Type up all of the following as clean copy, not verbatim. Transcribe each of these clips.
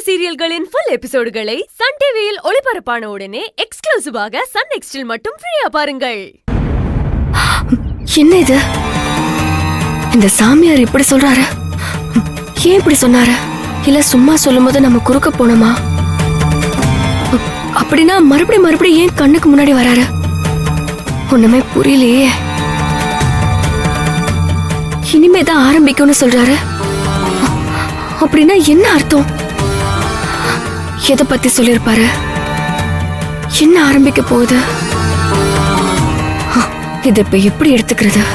சீரியல்களின் full எபிசோடுகளை Sun டிவியில் ஒளிபரப்பான உடனே எக்ஸ்க்ளூசிவாக சன் நெக்ஸ்டில் மட்டும் ஃப்ரீயா பாருங்கள். என்ன இது? இந்த சாமியார் இப்படி சொல்றாரு? ஏன் இப்படி சொன்னாரு? இல்ல சும்மா சொல்லும் போது நம்ம குறுக்க போனோமா? அப்படின்னா மறுபடியும் ஏன் கண்ணுக்கு முன்னாடி வராரு? ஒண்ணுமே புரியலையே. இனிமேதான் ஆரம்பிக்கும்னு சொல்றாரு. அப்படின்னா என்ன அர்த்தம்? எதை பத்தி சொல்லிருப்பாரு? என்ன ஆரம்பிக்க போகுது? இதை இப்ப எப்படி எடுத்துக்கிறது?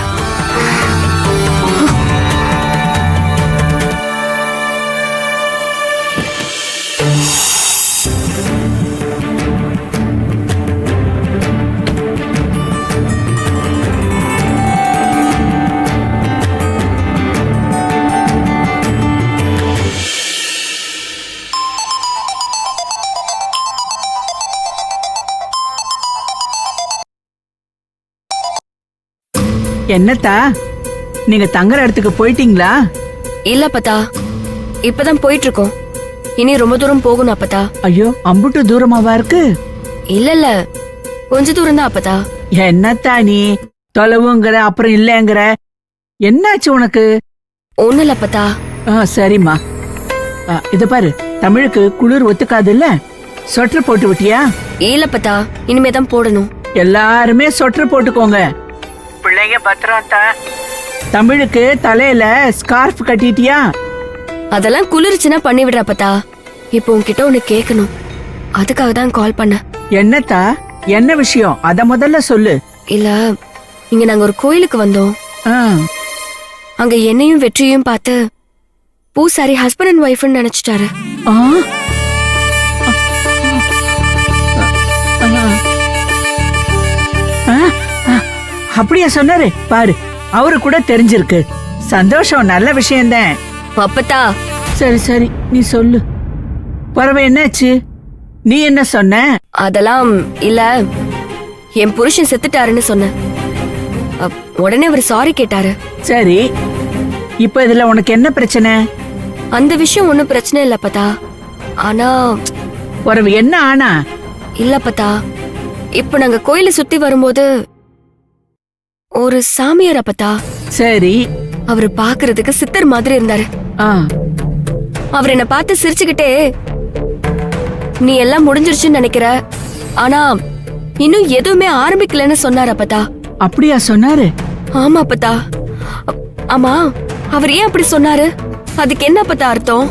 என்னத்தா, நீங்க தங்குற இடத்துக்கு போயிட்டீங்களா? இல்ல அப்பதா, இப்பதான் போயிட்டு இருக்கோம். இனி ரொம்ப தூரம் போகணும் அப்பதா. ஐயோ, அம்புட்டு தூரமாவா இருக்கு? இல்ல கொஞ்ச தூரம் தான் அப்பதா. என்னத்தா நீ தொலைவுங்கிற அப்புறம் இல்லங்கிற, என்னாச்சு உனக்கு? ஒண்ணு இல்ல அப்பதா. சரிம்மா, இத பாரு, தமிழுக்கு குளிர் ஒத்துக்காது இல்ல, சொட்டர் போட்டு விட்டியா? இல்ல அப்பதா, இனிமேதான் போடணும். எல்லாருமே சொட்டர் போட்டுக்கோங்க. பிள்ளைங்க பத்திரம். தமிழுக்கு தலையில ஸ்கார்ஃப் கட்டிட்டியா? அதெல்லாம் குளிர்ச்சுன்னா பண்ணி விடுற அப்பதா. இப்போ உன்கிட்ட ஒண்ணு கேட்கணும், அதுக்காக தான் கால் பண்ண. என்னத்தா, என்ன விஷயம்? அத முதல்ல சொல்லு. இல்ல, இங்க நாங்க ஒரு கோயிலுக்கு வந்தோம். அங்க என்னையும் வெற்றியும் பார்த்து பூசாரி ஹஸ்பண்ட் அண்ட் ஒய்ஃப்னு நினைச்சிட்டாரு. அப்படியா சொன்னாரு? பாரு, அவரு கூட தெரிஞ்சிருக்கு. சந்தோஷம், நல்ல விஷயம்தான். அப்பத்தா. சரி சரி, நீ சொல்லு. பரவ என்னாச்சு? நீ என்ன சொன்ன? அதெல்லாம் இல்ல, என் புருஷன் செத்துட்டாருன்னு சொன்ன. உடனே அவர் சாரி கேட்டாரு. சரி, இப்ப இதுல உனக்கு என்ன பிரச்சனை? அந்த விஷயம் ஒண்ணும் பிரச்சனை இல்ல அப்பதா. ஆனா பரவ என்ன ஆனா? இல்ல அப்பதா, இப்ப நாங்க கோயிலை சுத்தி வரும்போது ஒரு சாமியார் அப்பதா. சரி. அவரு பாக்குறதுக்கு சித்தர் மாதிரி இருந்தாரு. அவர் என்ன பார்த்து சிரிச்சுக்கிட்டே, நீ எல்லாம் முடிஞ்சிருச்சுன்னு நினைக்கிற, ஆனா இன்னும் எதுவுமே ஆரம்பிக்கலன்னு சொன்னார் அப்பதா. அப்படியா சொன்னாரு? ஆமா அப்பதா. ஆமா, அவர் ஏன் அப்படி சொன்னாரு? அதுக்கு என்ன அப்பதா அர்த்தம்?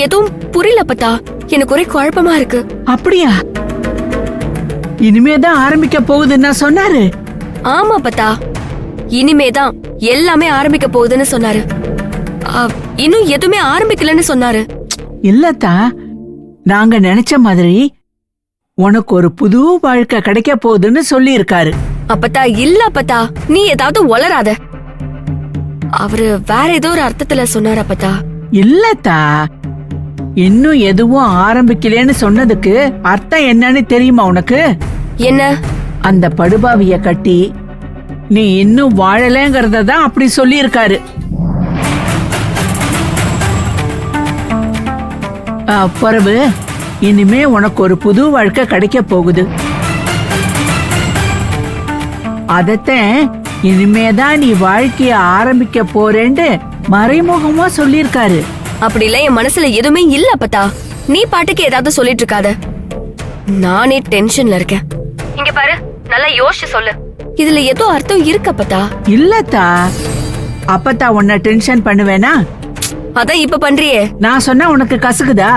எதுவும் புரியல அப்பதா, எனக்கு ஒரே குழப்பமா இருக்கு. அப்படியா? இனிமேதான் ஆரம்பிக்க போகுதுன்னா சொன்னாரு? ஆமா அப்பதா, இனிமேதான் எல்லாமே ஆரம்பிக்க போகுதுன்னு சொன்னாரு. இன்னும் எதுவுமே ஆரம்பிக்கலன்னு சொன்னாரு. இல்லத்தா, நாங்க நினைச்ச மாதிரி உனக்கு ஒரு புது வாழ்க்கை கிடைக்க போகுதுன்னு சொல்லி இருக்காரு. அப்பத்தா இல்ல அப்பத்தா, நீ ஏதாவது உளராத. அவரு வேற ஏதோ ஒரு அர்த்தத்துல சொன்னாரு அப்பத்தா. இல்லத்தா, இன்னும் எதுவும் ஆரம்பிக்கலன்னு சொன்னதுக்கு அர்த்தம் என்னன்னு தெரியுமா உனக்கு? என்ன? அந்த படுபாவிய கட்டி நீ இன்னும் வாழலங்கிறத தான் அப்படி சொல்லி இருக்காரு. பிறகு இனிமே உனக்கு ஒரு புது வாழ்க்கை கிடைக்க போகுது. அதத்தான் இனிமேதான் நீ வாழ்க்கைய ஆரம்பிக்க போறேன்னு மறைமுகமா சொல்லிருக்காரு. அப்படி இல்ல, என் மனசுல எதுவுமே இல்ல அப்பத்தா. நீ பாட்டுக்கு ஏதாவது சொல்லிட்டு இருக்காத. நானே டென்ஷன்ல இருக்கேன். இங்க பாரு, நல்லா யோசிச்சு சொல்லு. இதுல ஏதோ அர்த்தம் இருக்கு அப்பத்தா. இல்லத்தா, அப்பத்தா உன்ன டென்ஷன் பண்ணுவேனா? அதான் இப்ப பண்றியே. நான் சொன்னா உனக்கு கசக்குதா?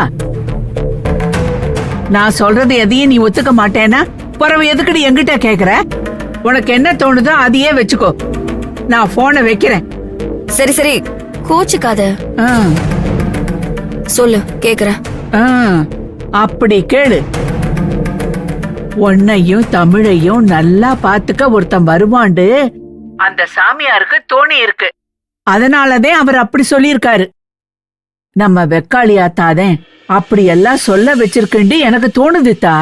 நான் சொல்றது எதையும் நீ ஒத்துக்க மாட்டேனா? பிறவு எதுக்குடி என்கிட்ட கேக்குற? உனக்கு என்ன தோணுதோ அதையே வச்சுக்கோ. நான் போனை வைக்கிறேன். சரி சரி, கோச்சுக்காத. சொல்லு, கேக்குறேன். அப்படி கேளு. உன்னையும் தமிழையும் நல்லா பாத்துக்க ஒருத்தன் வருவாண்டு அந்த சாமியாருக்கு தோணி இருக்கு. அதனாலதான் அவர் அப்படி சொல்லியிருக்காரு. நம்ம வெக்காளியாத்தாதேன் அப்படி எல்லாம் சொல்ல வச்சிருக்குன்னு எனக்கு தோணுதுத்தா.